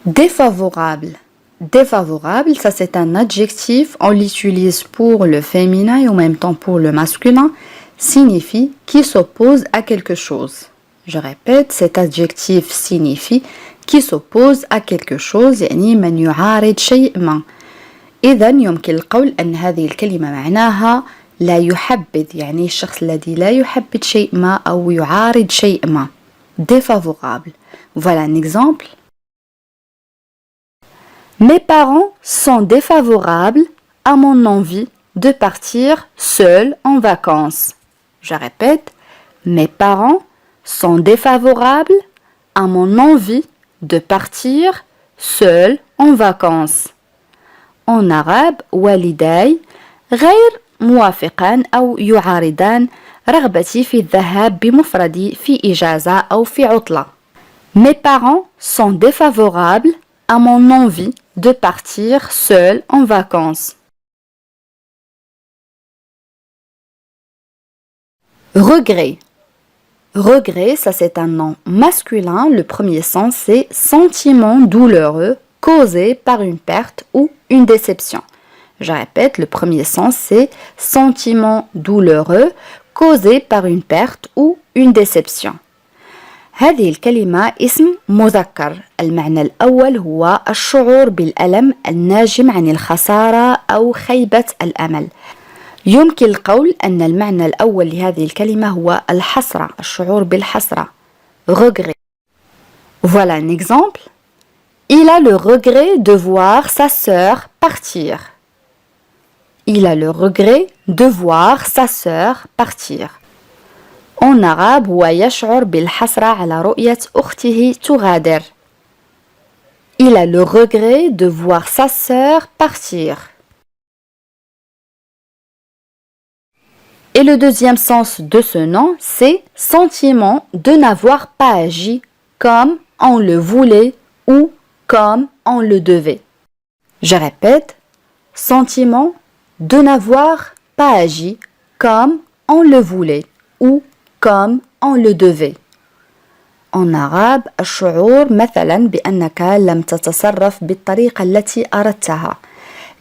Défavorable. Défavorable, ça c'est un adjectif, on l'utilise pour le féminin et en même temps pour le masculin, signifie qui s'oppose à quelque chose. Je répète, cet adjectif signifie qui s'oppose à quelque chose, يعني من يعارض شيء ما. إذا يمكن القول أن هذه الكلمة معناها لا يحبذ، يعني الشخص الذي لا يحبذ شيء ما أو يعارض شيء ما. Défavorable. Voilà un exemple. Mes parents sont défavorables à mon envie de partir seul en vacances. Je répète, mes parents sont défavorables à mon envie de partir seul en vacances. En arabe, والداي غير موافقان أو يعارضان رغبتي في الذهاب بمفردي في إجازة أو في عطلة. Mes parents sont défavorables à mon envie de partir seul en vacances. Regret. Regret, ça c'est un nom masculin. Le premier sens c'est sentiment douloureux causé par une perte ou une déception. Je répète, le premier sens c'est sentiment douloureux causé par une perte ou une déception. هذه الكلمة اسم مذكر. المعنى الأول هو الشعور بالألم الناجم عن الخسارة أو خيبة الأمل. يمكن القول أن المعنى الأول لهذه الكلمة هو الحسرة، الشعور بالحسرة. Regret. Voilà un exemple. Il a le regret de voir sa sœur partir. Il a le regret de voir sa sœur partir. En arabe هو يشعر بالحسرة على رؤية أخته تغادر. Il a le regret de voir sa sœur partir. Et le deuxième sens de ce nom, c'est sentiment de n'avoir pas agi comme on le voulait ou comme on le devait. Je répète, sentiment de n'avoir pas agi comme on le voulait ou comme on le devait. En arabe, الشعور مثلا بأنك لم تتصرف بالطريقة التي أردتها.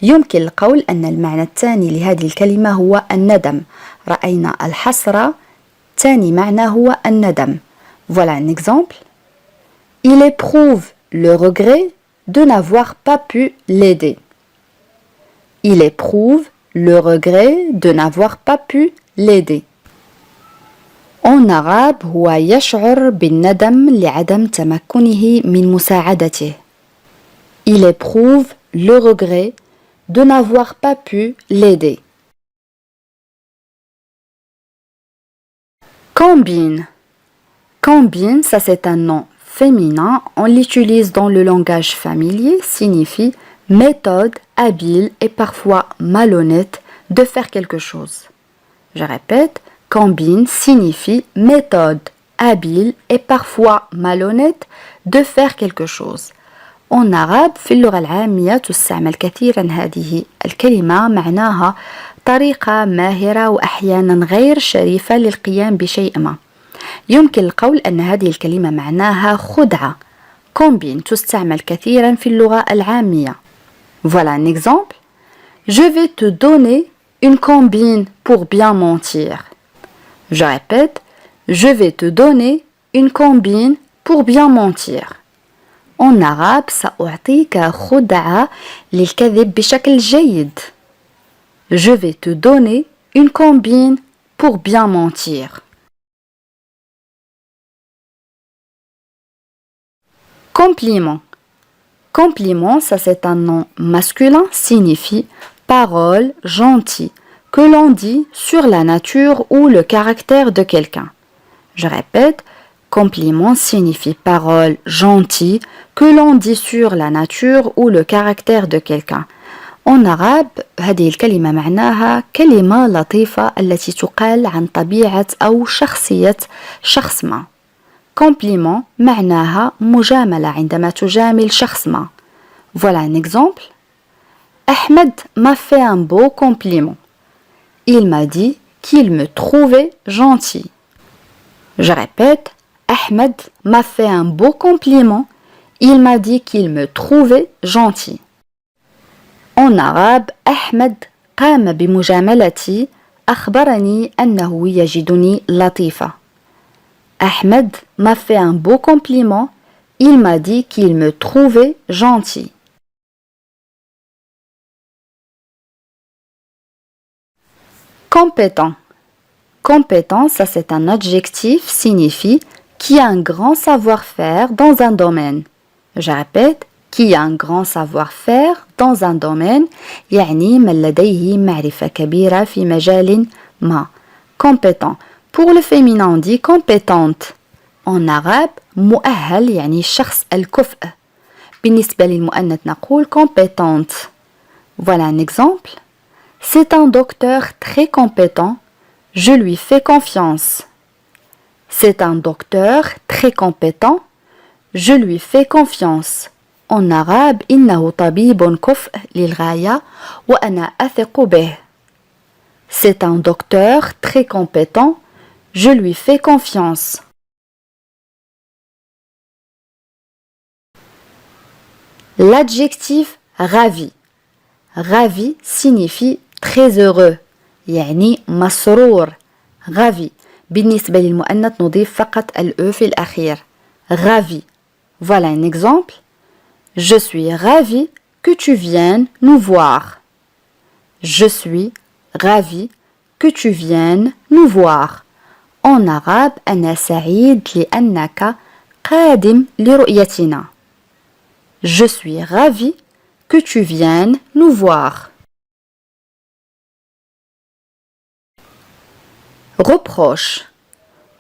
يمكن القول أن المعنى الثاني لهذه الكلمة هو الندم. رأينا الحسرة، ثاني معنى هو الندم. Voilà un exemple. Il éprouve le regret de n'avoir pas pu l'aider. Il éprouve le regret de n'avoir pas pu l'aider. En arabe هو يشعر بالندم لعدم تمكنه من مساعدته. Il éprouve le regret de n'avoir pas pu l'aider. Combine. Combine, ça c'est un nom féminin. On l'utilise dans le langage familier, signifie méthode habile et parfois malhonnête de faire quelque chose. Je répète, combine signifie méthode habile et parfois malhonnête de faire quelque chose. En arabe في اللغة العامية تستعمل كثيرا هذه الكلمة، معناها طريقة ماهرة وأحيانا غير شريفة للقيام بشيء ما. يمكن القول أن هذه الكلمة معناها خدعة. combine تستعمل كثيرا في اللغة العامية. Voilà un exemple. Je vais te donner une combine pour bien mentir. Je répète, je vais te donner une combine pour bien mentir. En arabe سأعطيك خدعة للكذب بشكل جيد. Je vais te donner une combine pour bien mentir. Compliment. Compliment, ça c'est un nom masculin, signifie parole gentille que l'on dit sur la nature ou le caractère de quelqu'un. Je répète, compliment signifie parole gentille que l'on dit sur la nature ou le caractère de quelqu'un. En arabe هذه الكلمة معناها كلمة لطيفة التي تقال عن طبيعة أو شخصية شخص ما. Compliment معناها مجاملة عندما تجامل شخص ما. Voilà un exemple. Ahmed m'a fait un beau compliment. Il m'a dit qu'il me trouvait gentil. Je répète, Ahmed m'a fait un beau compliment. Il m'a dit qu'il me trouvait gentil. En arabe, Ahmed قام بمجاملتي أخبرني أنه يجدني لطيفة. Ahmed m'a fait un beau compliment. Il m'a dit qu'il me trouvait gentil. Compétent. Compétent, ça c'est un adjectif, signifie qui a un grand savoir-faire dans un domaine. Je répète, qui a un grand savoir-faire dans un domaine, يعني من لديه معرفة كبيرة في مجال ما. Compétent. Pour le féminin, on dit compétente. En arabe, مؤهل يعني الشخص الكفء. بالنسبة للمؤنث نقول compétente. Voilà un exemple. C'est un docteur très compétent. Je lui fais confiance. C'est un docteur très compétent. Je lui fais confiance. En arabe, إنه طبيب كفء للغاية وأنا أثق به. C'est un docteur très compétent. Je lui fais confiance. L'adjectif ravi. Ravi signifie très heureux. يعني مسرور. ravi. بالنسبة للمؤنث نضيف فقط الأو في الأخير. ravi. Voilà un exemple. Je suis ravi que tu viennes nous voir. Je suis ravi que tu viennes nous voir. En arabe, أنا سعيد لأنك قادم لرؤيتنا. Je suis ravi que tu viennes nous voir. Reproche.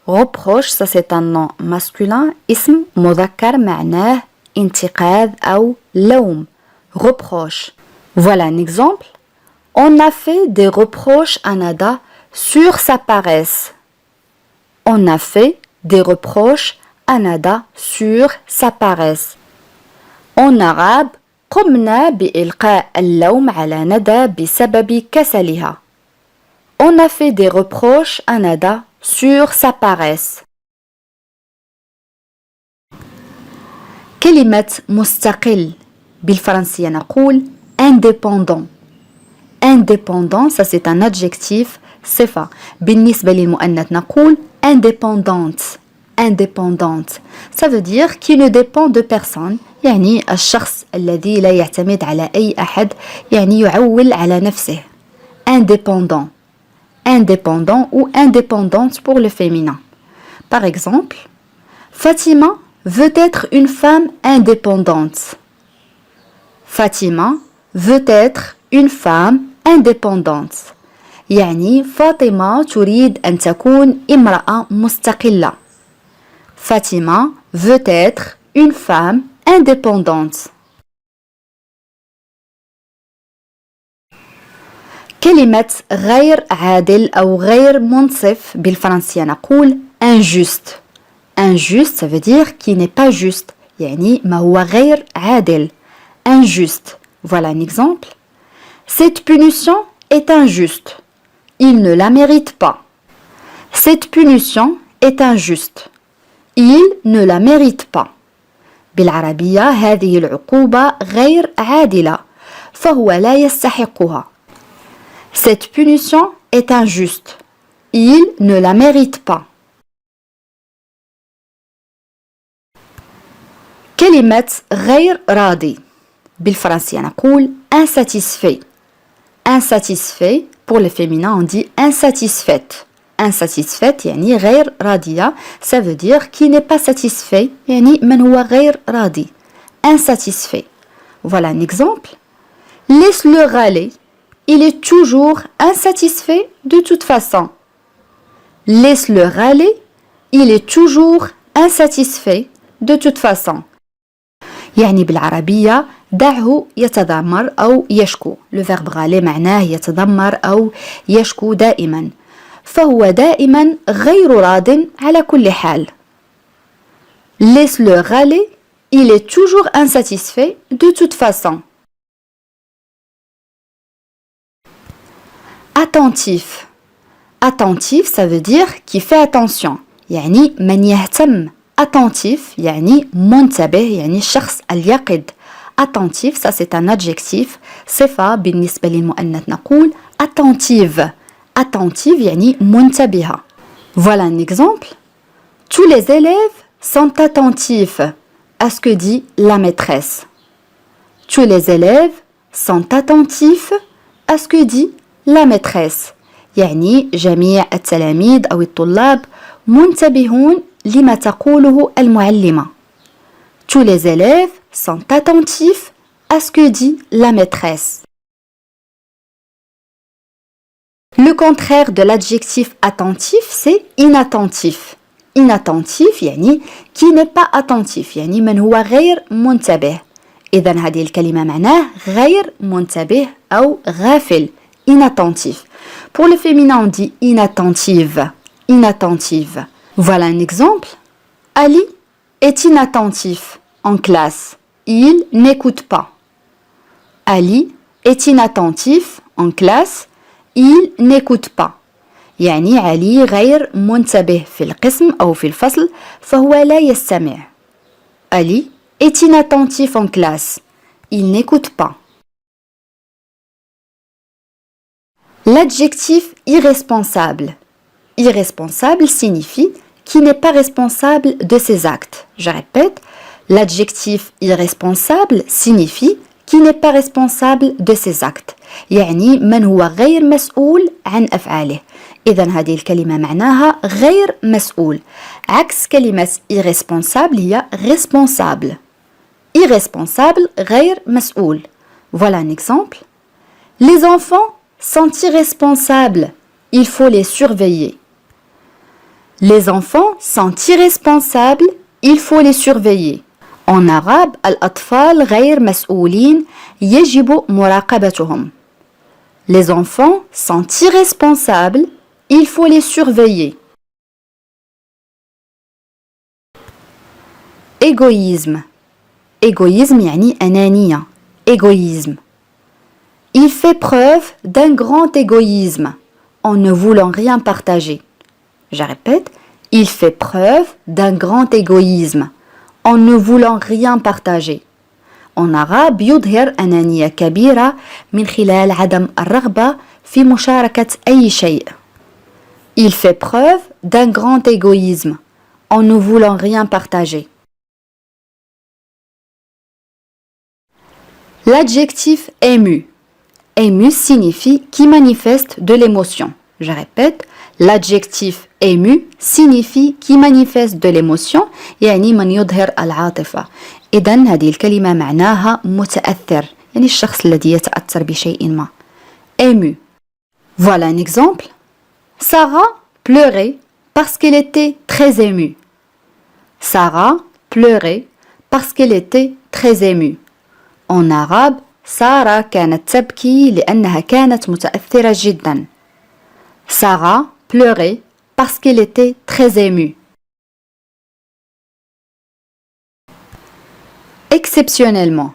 Reproche, ça c'est un nom masculin. اسم مذكر معناه انتقاد أو لوم. Reproche. Voilà un exemple. On a fait des reproches à Nada sur sa paresse. On a fait des reproches à Nada sur sa paresse. En arabe, قمنا بإلقاء اللوم على ندى بسبب كسلها. On a fait des reproches à Nada sur sa paresse. كلمة مستقل بالفرنسية نقول indépendant. Indépendant, ça c'est un adjectif صفة. بالنسبة للمؤنث نقول indépendante. Indépendante. Ça veut dire qui ne dépend de personne. يعني الشخص الذي لا يعتمد على أي أحد يعني يعول على نفسه. Indépendant. Indépendant ou indépendante pour le féminin. Par exemple, Fatima veut être une femme indépendante. Fatima veut être une femme indépendante. يعني فاطمة تريد أن تكون امرأة مستقلة. Fatima veut être une femme indépendante. كلمة غير عادل أو غير منصف بالفرنسية نقول injuste. Injuste, ça veut dire qui n'est pas juste. يعني ما هو غير عادل. Injuste. Voilà un exemple. Cette punition est injuste. Il ne la mérite pas. Cette punition est injuste. Il ne la mérite pas. بالعربية هذه العقوبة غير عادلة فهو لا يستحقها. Cette punition est injuste. Il ne la mérite pas. كلمة غير راضي بالفرنسية نقول insatisfait. Insatisfait pour le féminin on dit insatisfaite. Insatisfaite يعني غير راضية. Ça veut dire qui n'est pas satisfait يعني من هو غير راضي. Insatisfait. Voilà un exemple. Laisse-le râler. Il est toujours insatisfait de toute façon. Laisse-le râler. Il est toujours insatisfait de toute façon. يعني بالعربية دعه يتذمر أو يشكو. Le verbe râler معناه يتذمر أو يشكو دائما. فهو دائما غير راض على كل حال. Laisse-le râler. Il est toujours insatisfait de toute façon. Attentif. Attentif, ça veut dire qui fait attention. يعني من يهتم attentif يعني منتبه يعني الشخص اليقظ. attentif ça c'est un adjectif صفة بالنسبة للمؤنث نقول attentive. attentive يعني منتبهة. Voilà un exemple. Tous les élèves sont attentifs à ce que dit la maîtresse. Tous les élèves sont attentifs à ce que dit la maîtresse. يعني جميع التلاميذ أو الطلاب منتبهون لما تقوله المعلمة. Tous les élèves sont attentifs à ce que dit la maîtresse. Le contraire de l'adjectif attentif, c'est inattentif. Inattentif يعني qui n'est pas attentif يعني من هو غير منتبه. إذن هذه الكلمة معناه غير منتبه أو غافل. Inattentif. Pour le féminin, on dit inattentive. Inattentive. Voilà un exemple. Ali est inattentif en classe. Il n'écoute pas. Ali est inattentif en classe. Il n'écoute pas. يعني علي غير منتبه في القسم أو في الفصل فهو لا يستمع. Ali est inattentif en classe. Il n'écoute pas. L'adjectif irresponsable. Irresponsable signifie qui n'est pas responsable de ses actes. Je répète, l'adjectif irresponsable signifie qui n'est pas responsable de ses actes. يعني من هو غير مسؤول عن أفعاله. إذن هذه الكلمة معناها غير مسؤول. عكس كلمة irresponsable هي responsable. Irresponsable غير مسؤول. Voilà un exemple. Les enfants sont irresponsables. Il faut les surveiller. Les enfants sont irresponsables. Il faut les surveiller. En arabe, الأطفال غير مسؤولين يجب مراقبتهم. Les enfants sont irresponsables. Il faut les surveiller. Égoïsme. Égoïsme يعني أنانية. Égoïsme. Il fait preuve d'un grand égoïsme en ne voulant rien partager. Je répète, il fait preuve d'un grand égoïsme en ne voulant rien partager. En arabe يظهر أنانية كبيرة من خلال عدم الرغبة في مشاركة أي شيء. Il fait preuve d'un grand égoïsme en ne voulant rien partager. L'adjectif ému. Ému signifie qui manifeste de l'émotion. Je répète, l'adjectif ému signifie qui manifeste de l'émotion يعني من يظهر العاطفة. إذن هذه الكلمة معناها متأثر يعني الشخص الذي يتأثر بشيء ما. Ému. Voilà un exemple. Sarah pleurait parce qu'elle était très émue. Sarah pleurait parce qu'elle était très émue. En arabe سارة كانت تبكي لأنها كانت متأثرة جدا. Sarah pleurait parce qu'elle était très émue. Exceptionnellement.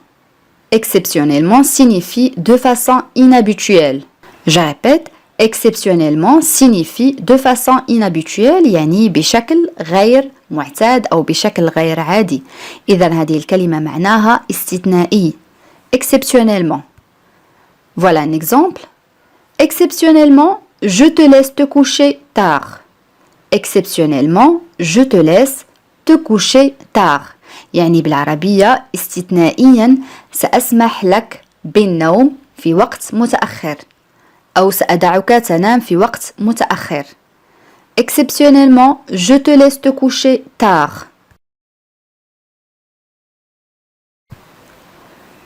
Exceptionnellement signifie de façon inhabituelle. Je répète, exceptionnellement signifie de façon inhabituelle يعني بشكل غير معتاد أو بشكل غير عادي. إذن هذه الكلمة معناها استثنائي. Exceptionnellement. Voilà un exemple. Exceptionnellement, je te laisse te coucher tard. Exceptionnellement, je te laisse te coucher tard. يعني بالعربية استثنائيا سأسمح لك بالنوم في وقت متأخر أو سأدعك تنام في وقت متأخر. Exceptionnellement, je te laisse te coucher tard.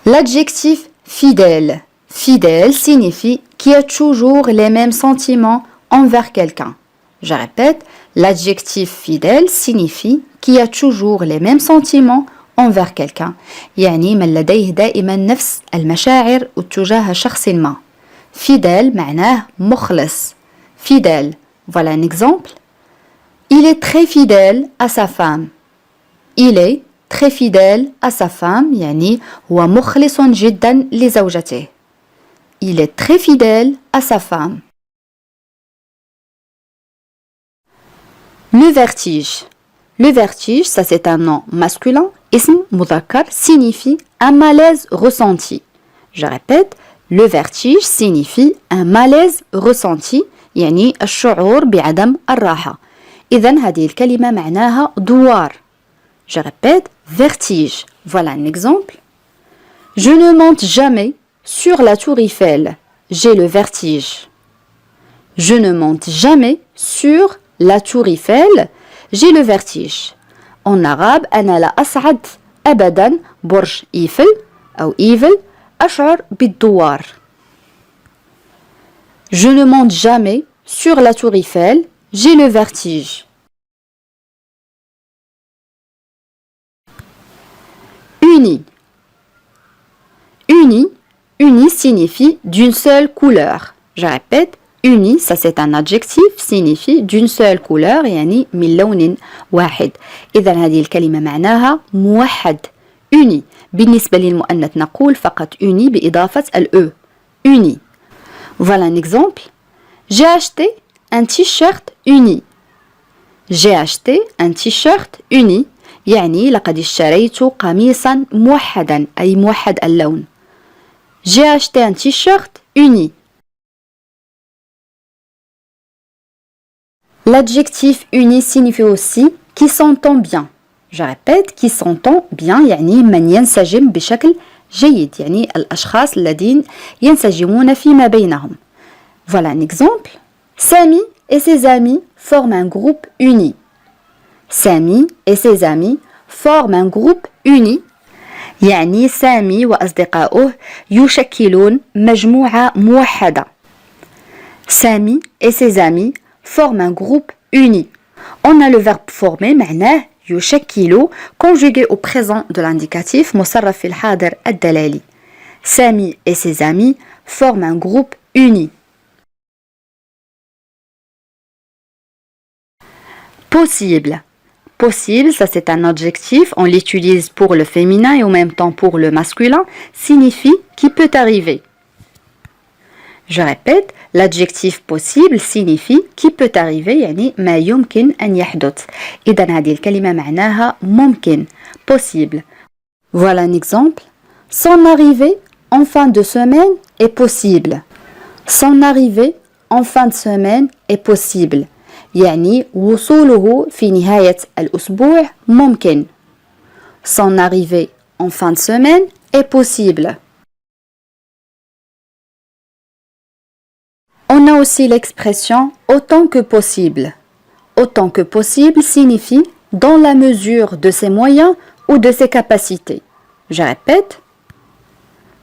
L'adjectif fidèle. Fidèle signifie qui a toujours les mêmes sentiments envers quelqu'un. Je répète, l'adjectif fidèle signifie qui a toujours les mêmes sentiments envers quelqu'un. يعني من لديه دائما نفس المشاعر تجاه شخص ما. Fidèle معناه مخلص. Fidèle. Voilà un exemple. Il est très fidèle à sa femme. Il est très fidèle à sa femme يعني هو مخلص جدا لزوجته. Il est très fidèle à sa femme. Le vertige. Le vertige, ça c'est un nom masculin. Ism mudhakkar signifie un malaise ressenti. Je répète, le vertige signifie un malaise ressenti. يعني الشعور بعدم الراحة. إذن هذه الكلمة معناها دوار. Je répète, vertige. Voilà un exemple. Je ne monte jamais sur la tour Eiffel. J'ai le vertige. Je ne monte jamais sur la tour Eiffel. J'ai le vertige. En arabe, أنا لا أصعد أبدا برج إيفل أو إيفل أشعر بالدوار. Je ne monte jamais sur la tour Eiffel. J'ai le vertige. Uni. Uni. Uni signifie d'une seule couleur. Je répète, uni, ça c'est un adjectif, signifie d'une seule couleur, يعني من لون واحد. إذا هذه الكلمة معناها موحد. Uni. بالنسبة للمؤنث نقول فقط uni بإضافة الأو. Uni. Voilà un exemple. J'ai acheté un t-shirt uni. J'ai acheté un t-shirt uni. يعني لقد اشتريت قميصا موحدا أي موحد اللون. J'ai acheté un t-shirt uni. L'adjectif uni signifie aussi qui s'entend bien. Je répète, qui s'entend bien يعني من ينسجم بشكل جيد يعني الأشخاص الذين ينسجمون فيما بينهم. Voilà un exemple. Sami et ses amis forment un groupe uni. Sami et ses amis forment un groupe uni. يعني سامي وأصدقاؤه يشكلون مجموعة موحدة. Sami et ses amis forment un groupe uni. On a le verbe former معناه يشكل conjugué au présent de l'indicatif مصرف في الحاضر الدلالي. Sami et ses amis forment un groupe uni. Possible. Possible, ça c'est un adjectif, on l'utilise pour le féminin et en même temps pour le masculin, signifie qui peut arriver. Je répète, l'adjectif possible signifie qui peut arriver, يعني ما يمكن أن يحدث. إذن هذه الكلمة معناها ممكن, possible. Voilà un exemple. Son arrivée en fin de semaine est possible. Son arrivée en fin de semaine est possible. يعني وصوله في نهاية الأسبوع ممكن. Son arrivée en fin de semaine est possible. On a aussi l'expression autant que possible. Autant que possible signifie dans la mesure de ses moyens ou de ses capacités. Je répète,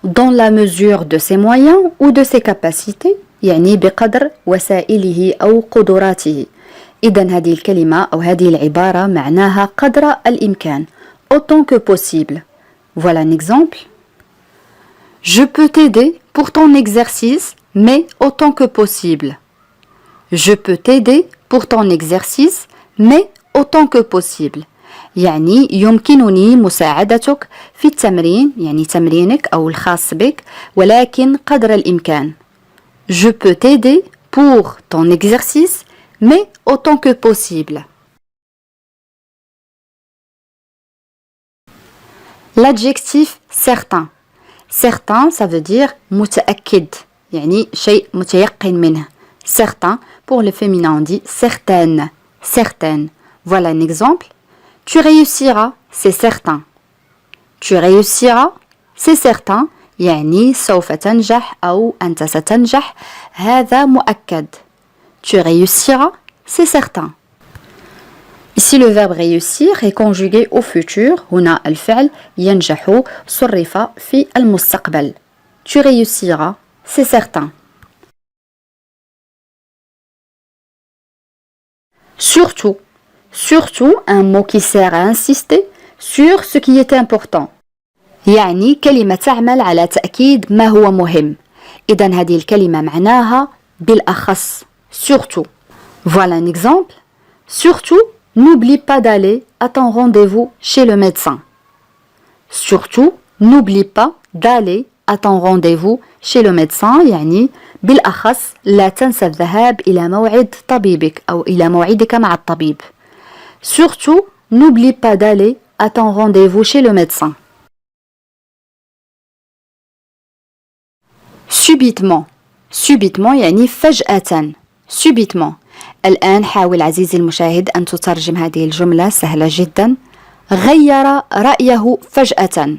dans la mesure de ses moyens ou de ses capacités. يعني بقدر وسائله أو قدراته. إذن هذه الكلمة أو هذه العبارة معناها قدر الإمكان. Autant que possible. Voilà un exemple. Je peux t'aider pour ton exercice, mais autant que possible. Je peux t'aider pour ton exercice, mais autant que possible. يعني يمكنني مساعدتك في التمرين يعني تمرينك أو الخاص بك ولكن قدر الإمكان. Je peux t'aider pour ton exercice, mais autant que possible. L'adjectif certain. Certain, ça veut dire متأكد. يعني شيء متيقن منه. Certain, pour le féminin on dit certaine. Certaine. Voilà un exemple. Tu réussiras, c'est certain. Tu réussiras, c'est certain. يعني سوف تنجح أو أنت ستنجح هذا مؤكد. Tu réussiras, c'est certain. Ici le verbe réussir est conjugué au futur. هنا الفعل ينجح صرف في المستقبل. Tu réussiras, c'est certain. Surtout. Surtout un mot qui sert à insister sur ce qui est important. يعني كلمة تعمل على تأكيد ما هو مهم. إذن هذه الكلمة معناها بالأخص. Surtout. Voilà un exemple. Surtout, n'oublie pas d'aller à ton rendez-vous chez le médecin. Surtout, n'oublie pas d'aller à ton rendez-vous chez le médecin. يعني بالأخص لا تنسى الذهاب إلى موعد طبيبك أو إلى موعدك مع الطبيب. Surtout, n'oublie pas d'aller à ton rendez-vous chez le médecin. Subitement. Subitement يعني فجأة. Subitement. الآن حاول عزيزي المشاهد أن تترجم هذه الجملة سهلة جدا. غير رأيه فجأة.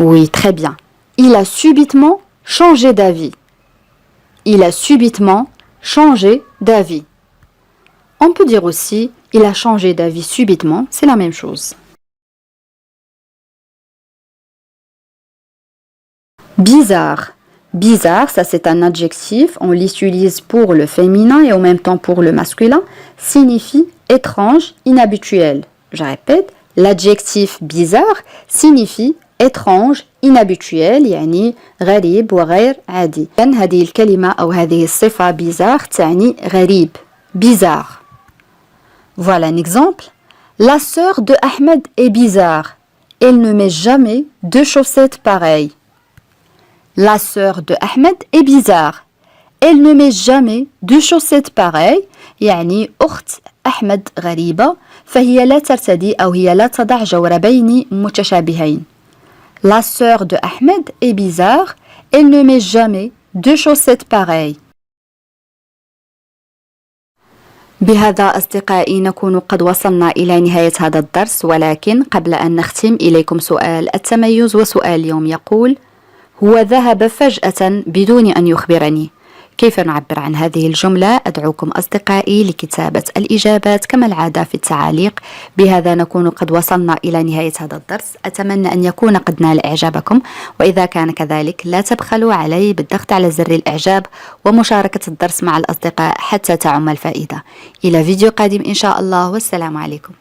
Oui, très bien. Il a subitement changé d'avis. Il a subitement changé d'avis. On peut dire aussi, il a changé d'avis subitement, c'est la même chose. Bizarre. Bizarre, ça c'est un adjectif, on l'utilise pour le féminin et en même temps pour le masculin, signifie étrange, inhabituel. Je répète, l'adjectif bizarre signifie étrange, inhabituel, يعني غريب وغير عادي. هذه الكلمة أو هذه الصفة bizarre تعني غريب. Bizarre. Voilà un exemple. La sœur de Ahmed est bizarre. Elle ne met jamais deux chaussettes pareilles. La sœur de Ahmed est bizarre. Elle ne met jamais deux chaussettes pareilles. يعني أخت أحمد غريبة فهي لا ترتدي أو هي لا تضع جوربين متشابهين. La sœur de Ahmed est bizarre. Elle ne met jamais deux chaussettes pareilles. بهذا أصدقائي نكون قد وصلنا إلى نهاية هذا الدرس، ولكن قبل أن نختم إليكم سؤال التميز، وسؤال اليوم يقول: هو ذهب فجأة بدون أن يخبرني. كيف نعبر عن هذه الجملة؟ أدعوكم أصدقائي لكتابة الإجابات كما العادة في التعاليق. بهذا نكون قد وصلنا إلى نهاية هذا الدرس. أتمنى أن يكون قد نال إعجابكم، وإذا كان كذلك لا تبخلوا علي بالضغط على زر الإعجاب ومشاركة الدرس مع الأصدقاء حتى تعم الفائدة. إلى فيديو قادم إن شاء الله، والسلام عليكم.